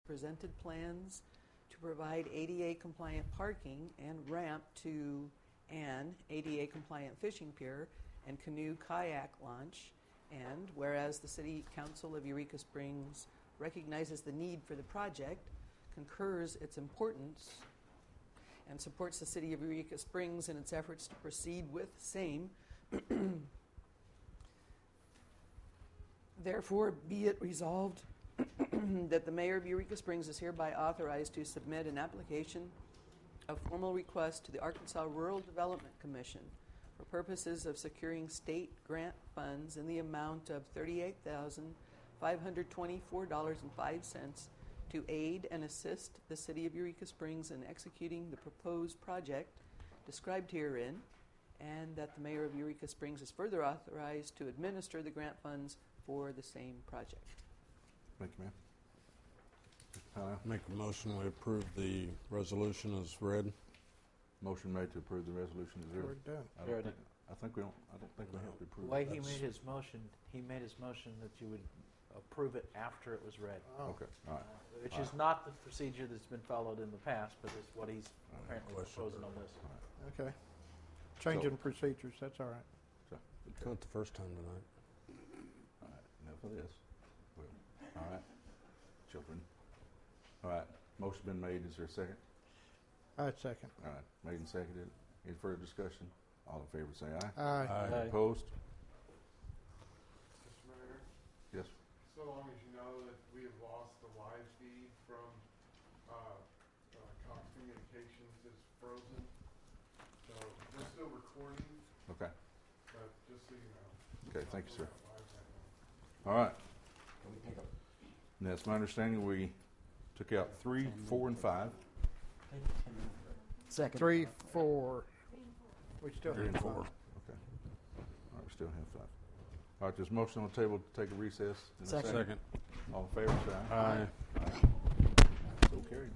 presented plans to provide ADA compliant parking and ramp to an ADA compliant fishing pier and canoe kayak launch. And whereas the City Council of Eureka Springs recognizes the need for the project, concurs its importance, and supports the City of Eureka Springs in its efforts to proceed with same. Therefore, be it resolved that the Mayor of Eureka Springs is hereby authorized to submit an application of formal request to the Arkansas Rural Development Commission for purposes of securing state grant funds in the amount of $38,524.05 to aid and assist the City of Eureka Springs in executing the proposed project described herein, and that the Mayor of Eureka Springs is further authorized to administer the grant funds for the same project. Thank you, ma'am. Mr. Powell? Make a motion we approve the resolution as read. Motion made to approve the resolution as read. We're done. I don't think we have to approve The way it. he made his motion that you would approve it after it was read. Oh. Okay, all right. Which is not the procedure that's been followed in the past, but it's what he's apparently proposing on this. Okay. Changing procedures, that's all right. So, It's not the first time tonight. all right, enough of this. All right, children. All right, motion been made. Is there a second? Second. All right, made and seconded. Any further discussion? All in favor say aye. Aye. Aye. Opposed? Mr. Mayor, Yes. so long as you know that we have lost the live feed from Cox Communications is frozen. So we're still recording, Okay. but just so you know. Okay, thank you, sir. All right. And that's my understanding. We took out 3, 4, and 5. Second. 3, 4. We still 3 have and 4. 5. Okay. All right, we still have 5. All right, there's a motion on the table to take a recess. In a Second. All in favor, say aye. Aye. So carried.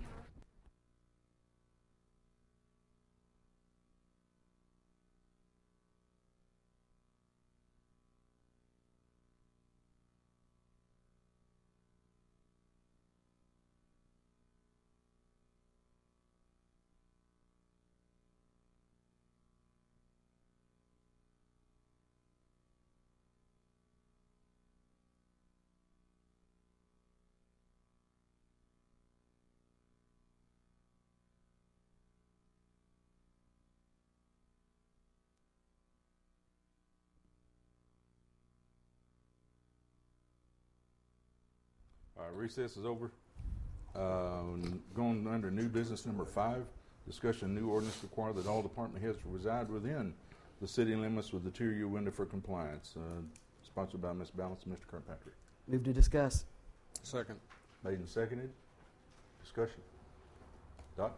Recess is over. Going under new business number 5, discussion new ordinance require that all department heads reside within the city limits with the tier U window for compliance. Sponsored by Ms. Ballance and Mr. Kirkpatrick. Move to discuss. Second. Made and seconded. Discussion. Doc?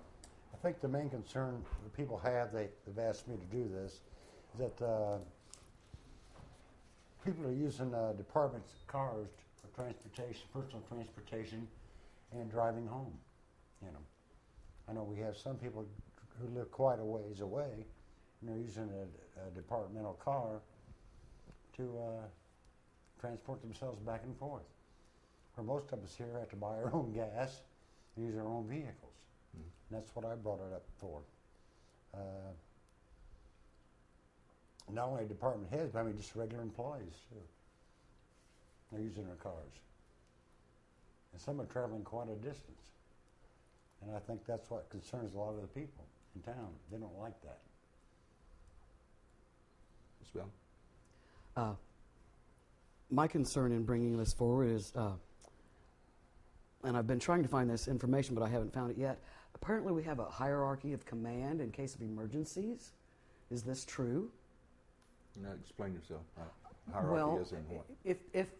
I think the main concern the people have, they've asked me to do this, is that people are using department's cars for transportation, personal transportation, and driving home. You know, I know we have some people who live quite a ways away, and they're using a departmental car to transport themselves back and forth. Where most of us here have to buy our own gas and use our own vehicles. And that's what I brought it up for. Not only department heads, but I mean just regular employees too. They're using their cars. And some are traveling quite a distance. And I think that's what concerns a lot of the people in town. They don't like that. Ms. Bell? My concern in bringing this forward is, and I've been trying to find this information, but I haven't found it yet. Apparently we have a hierarchy of command in case of emergencies. Is this true? Now explain yourself. Hierarchy Well, is in what?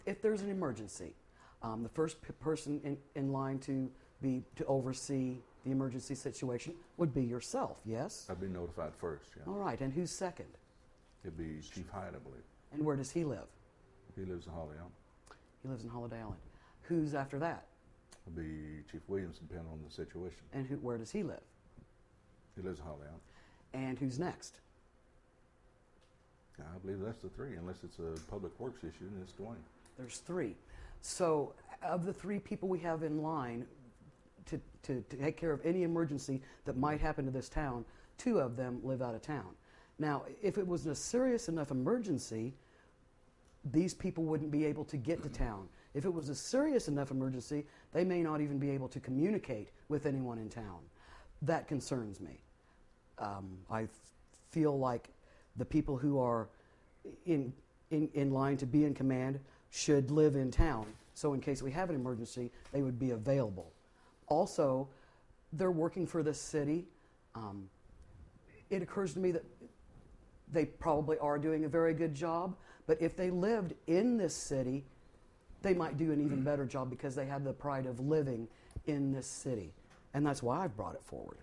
if there's an emergency, the first person in line to oversee the emergency situation would be yourself, yes? I'd be notified first, yeah. All right, and who's second? It'd be Chief Hyatt, I believe. And where does he live? He lives in Holiday Island. He lives in Holiday Island. Who's after that? It'd be Chief Williams, depending on the situation. And where does he live? He lives in Holiday Island. And who's next? I believe that's the 3, unless it's a public works issue, and it's Dwayne. There's 3. So of the 3 people we have in line, to take care of any emergency that might happen to this town. 2 of them live out of town. Now, if it was a serious enough emergency, these people wouldn't be able to get to town. If it was a serious enough emergency, they may not even be able to communicate with anyone in town. That concerns me. I feel like the people who are in line to be in command should live in town, so in case we have an emergency, they would be available. Also, they're working for the city. It occurs to me that they probably are doing a very good job, but if they lived in this city, they might do an even better job because they have the pride of living in this city. And that's why I've brought it forward.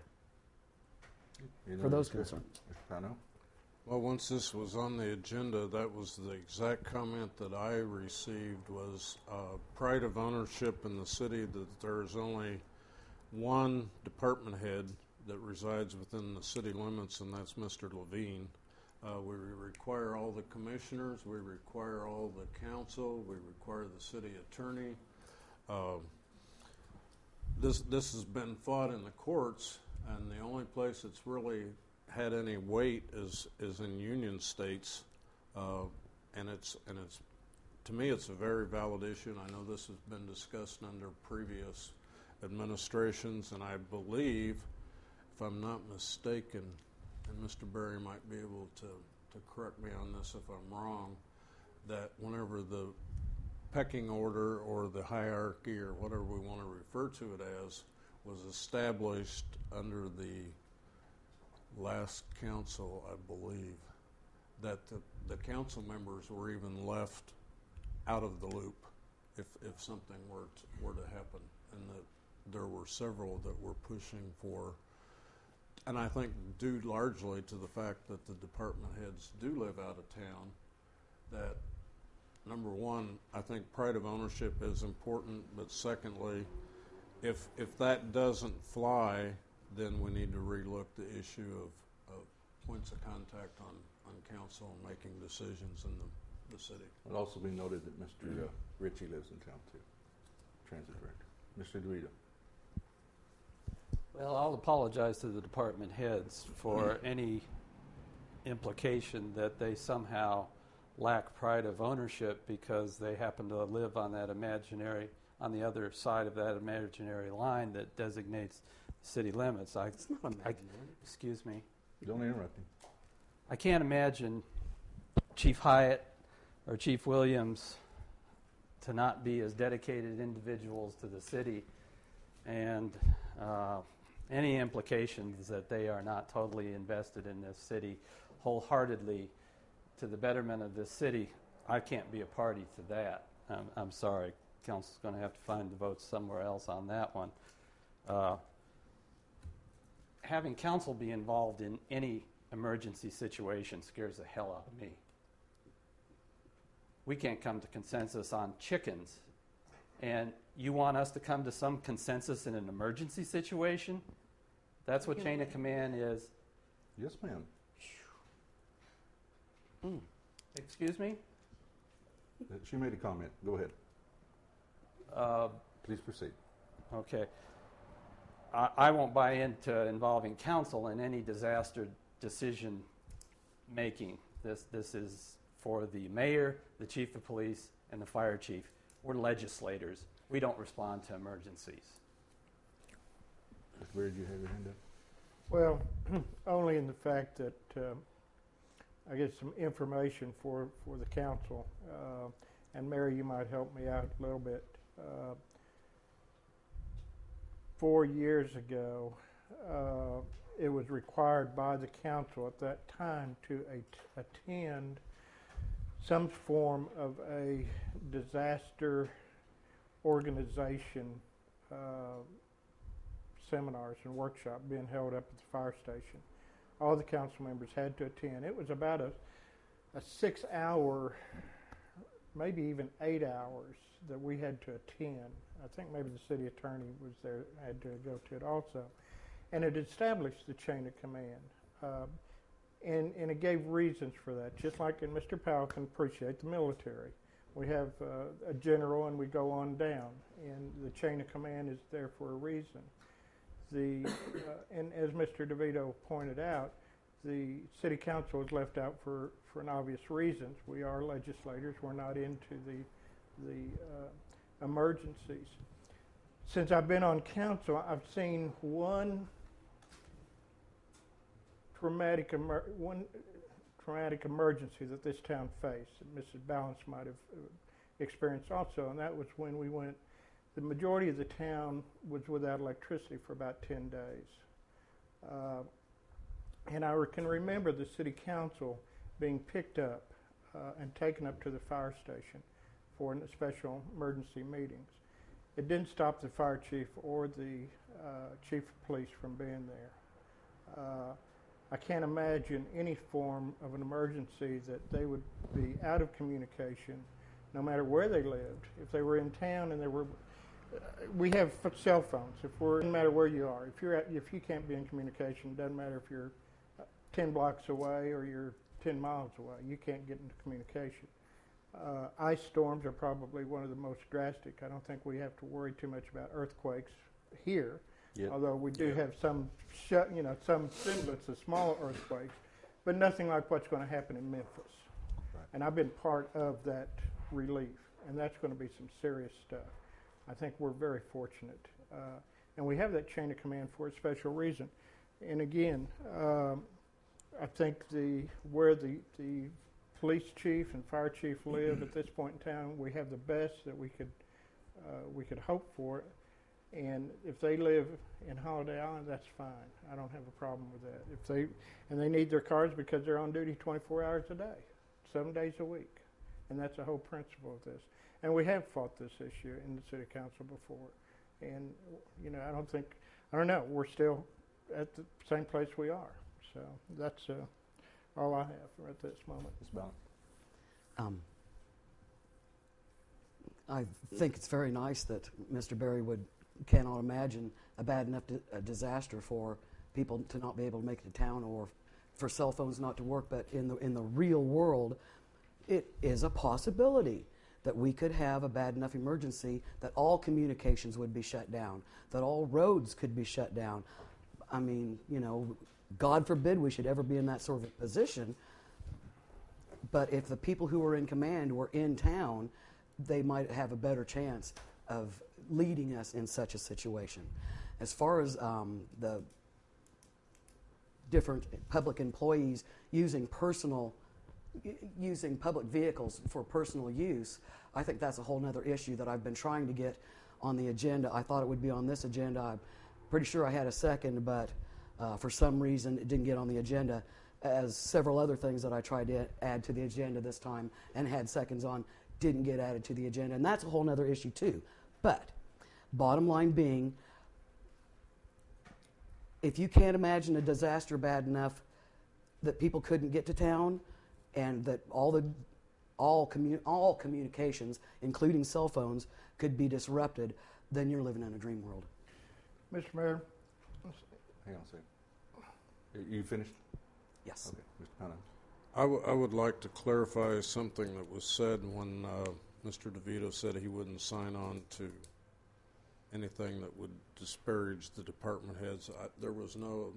For those concerns. Mr. Pano? Well, once this was on the agenda, that was the exact comment that I received was pride of ownership in the city, that there's only one department head that resides within the city limits, and that's Mr. Levine. We require all the commissioners, we require all the council, we require the city attorney. This has been fought in the courts, and the only place it's really had any weight is in union states, and it's to me it's a very valid issue, and I know this has been discussed under previous administrations, and I believe, if I'm not mistaken, and Mr. Berry might be able to correct me on this if I'm wrong, that whenever the pecking order or the hierarchy or whatever we want to refer to it as was established under the last council, I believe, that the council members were even left out of the loop if something were to happen, and that there were several that were pushing for, and I think due largely to the fact that the department heads do live out of town, that number one, I think pride of ownership is important, but secondly, if that doesn't fly, then we need to relook the issue of points of contact on council and making decisions in the city. It'll also be noted that Mr. Ritchie lives in town too, transit director. Mr. DeRito. Well, I'll apologize to the department heads for any implication that they somehow lack pride of ownership because they happen to live on the other side of that imaginary line that designates city limits. It's not imaginary. Excuse me. Don't interrupt me. I can't imagine Chief Hyatt or Chief Williams to not be as dedicated individuals to the city, and any implications that they are not totally invested in this city wholeheartedly to the betterment of this city, I can't be a party to that. I'm sorry. Council's going to have to find the votes somewhere else on that one. Having council be involved in any emergency situation scares the hell out of me. We can't come to consensus on chickens, and you want us to come to some consensus in an emergency situation? That's what chain of command is. Yes, ma'am. Excuse me? She made a comment. Go ahead. Please proceed. Okay. I won't buy into involving council in any disaster decision making. This is for the mayor, the chief of police, and the fire chief. We're legislators. We don't respond to emergencies. Mr. Berry, do you have your hand up? Well, only in the fact that I get some information for the council. And Mary, you might help me out a little bit. 4 years ago, it was required by the council at that time to attend some form of a disaster organization seminars and workshop being held up at the fire station. All the council members had to attend. It was about a 6 hour, maybe even 8 hours that we had to attend. I think maybe the city attorney was there, had to go to it also. And it established the chain of command. And it gave reasons for that, just like Mr. Powell can appreciate the military. We have a general, and we go on down, and the chain of command is there for a reason. And as Mr. DeVito pointed out, the city council is left out for an obvious reasons. We are legislators. We're not into the emergencies. Since I've been on council, I've seen one traumatic emergency that this town faced, that Mrs. Ballance might have experienced also, and that was when we went, the majority of the town was without electricity for about 10 days. And I can remember the city council being picked up and taken up to the fire station for special emergency meetings. It didn't stop the fire chief or the chief of police from being there. I can't imagine any form of an emergency that they would be out of communication, no matter where they lived. If they were in town and we have cell phones. Doesn't matter where you are. If you can't be in communication, doesn't matter if you're 10 blocks away or you're 10 miles away. You can't get into communication. Ice storms are probably one of the most drastic. I don't think we have to worry too much about earthquakes here. Yep. Although we do have some semblance of small earthquakes, but nothing like what's going to happen in Memphis. Right. And I've been part of that relief, and that's going to be some serious stuff. I think we're very fortunate, and we have that chain of command for a special reason. And again, I think where the police chief and fire chief live at this point in time, we have the best that we could hope for. And if they live in Holiday Island, that's fine. I don't have a problem with that. They need their cars because they're on duty 24 hours a day, 7 days a week, and that's the whole principle of this. And we have fought this issue in the city council before, and I don't know. We're still at the same place we are. So that's all I have at this moment. Ms. Ballance. I think it's very nice that Mr. Berry cannot imagine a bad enough disaster for people to not be able to make it to town or for cell phones not to work. But in the real world, it is a possibility that we could have a bad enough emergency that all communications would be shut down, that all roads could be shut down. I mean, God forbid we should ever be in that sort of position. But if the people who were in command were in town, they might have a better chance of leading us in such a situation. As far as the different public employees using public vehicles for personal use, I think that's a whole other issue that I've been trying to get on the agenda. I thought it would be on this agenda. I'm pretty sure I had a second, but for some reason it didn't get on the agenda, as several other things that I tried to add to the agenda this time and had seconds on didn't get added to the agenda, and that's a whole other issue too. But bottom line being, if you can't imagine a disaster bad enough that people couldn't get to town and that all communications, including cell phones, could be disrupted, then you're living in a dream world. Mr. Mayor. Hang on a second. You finished? Yes. Okay. Mr. Pano. I would like to clarify something that was said when Mr. DeVito said he wouldn't sign on to anything that would disparage the department heads. There was no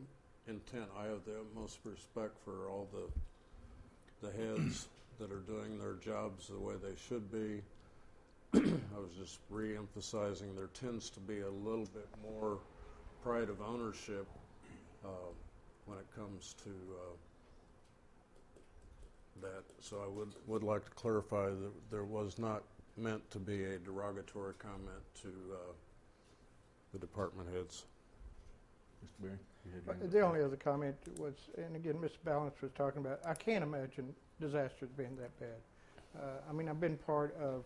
intent. I have the utmost respect for all the heads that are doing their jobs the way they should be. I was just re-emphasizing there tends to be a little bit more pride of ownership when it comes to that. So I would like to clarify that there was not meant to be a derogatory comment to the department heads. Mr. Berry? The only other comment was, and again, Ms. Ballance was talking about, I can't imagine disasters being that bad. I mean, I've been part of